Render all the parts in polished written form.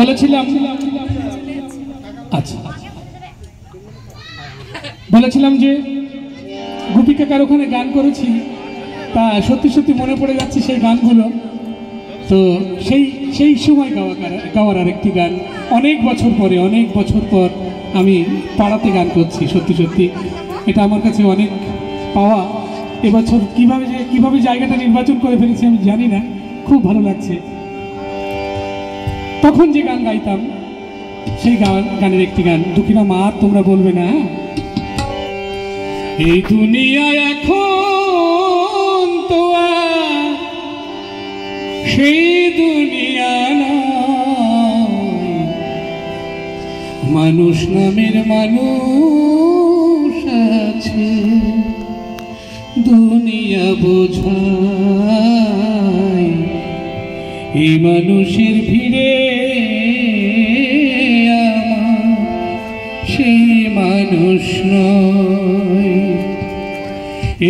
বলেছিলাম আচ্ছা বলেছিলাম যে গুপি কাকার ওখানে গান করেছি, তা সত্যি সত্যি মনে পড়ে যাচ্ছে সেই গানগুলো। তো সেই সময় গাওয়ার আরেকটি গান, অনেক বছর পর আমি পাড়াতে গান করছি। সত্যি সত্যি এটা আমার কাছে অনেক পাওয়া। এবছর কিভাবে জায়গাটা নির্বাচন করে ফেলেছি আমি জানি না, খুব ভালো লাগছে। তখন যে গান গাইতাম সেই গানের একটি গান, দুঃখিনা মা তোমরা বলবে না। এই দুনিয়া এখন তো আর সেই দুনিয়া নয়, মানুষ নামের মানুষ আছে, দুনিয়া বোঝায় এই মানুষের ভিড়ে আমার সেই মানুষ নয়।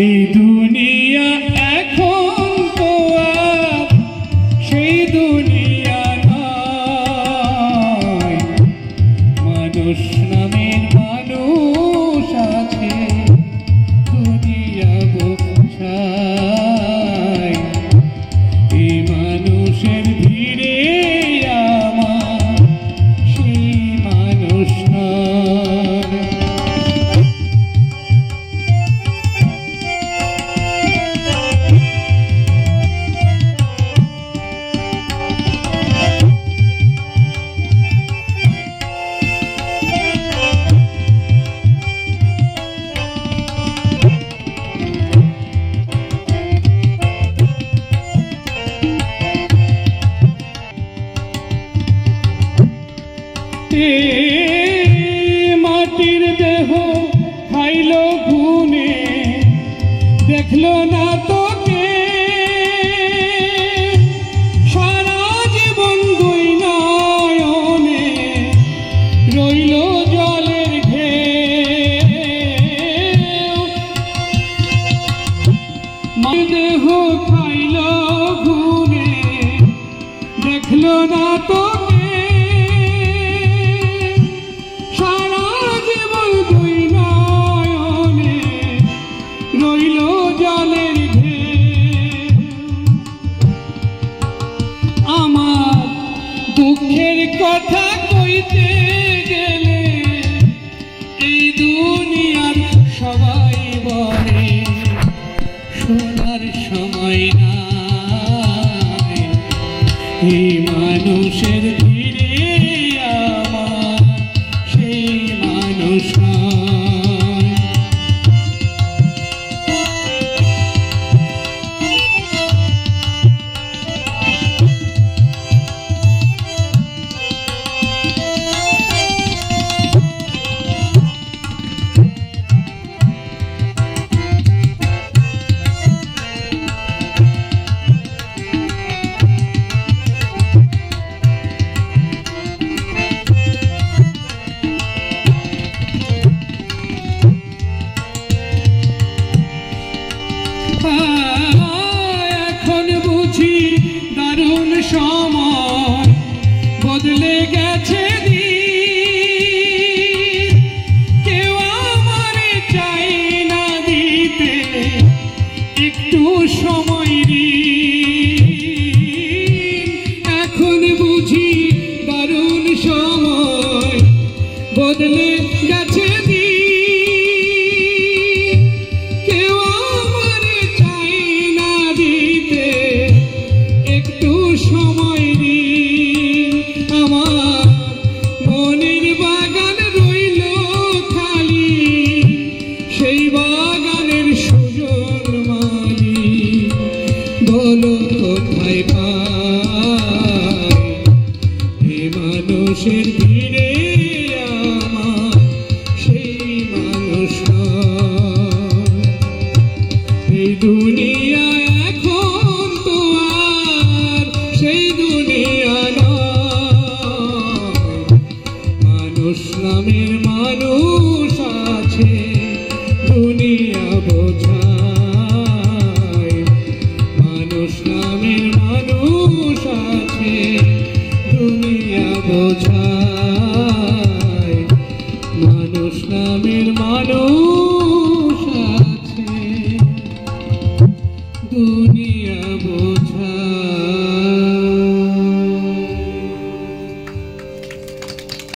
এই দুনিয়া এখন তো আর সেই দুনিয়া নয়, মানুষ নামের মানুষ আছে, দুনিয়া বোঝায় এই মানুষের ভিড়ে আমার সেই মানুষ নয়। মাটির দেহ খাইল গুনে, দেখলো না তোকে সারা জীবন দুই নয়নে, রইল জলের ঢেউ। মাটির দেহ খাইল গুনে, দেখলো না তোকে জলের ঢেউ। আমার দুঃখের কথা কইতে গেলে এই দুনিয়ার সবাই বলে শোনার সময় নাই, এই মানুষের ভিড়ে আমার সেই মানুষ এখন বুঝি দারুণ সময় বদলে গেছে দিন, কেউ আমারে চাই না দিতে একটু সময় ঋণ। এখন বুঝি দারুণ সময় বদলে গেছে সময় দিন। আমার মনের বাগান রইল খালি, সেই বাগানের সুজন মালি বলো কোথায় পাই, এ মানুষের ভিড়ে আমার সেই মানুষ নয়। এই দুনিয়া এখন তো সেই দুনিয়া নয়, মানুষ নামের মানুষ আছে, দুনিয়া মানুষ নামের মানুষ আছে দুনিয়া বোঝা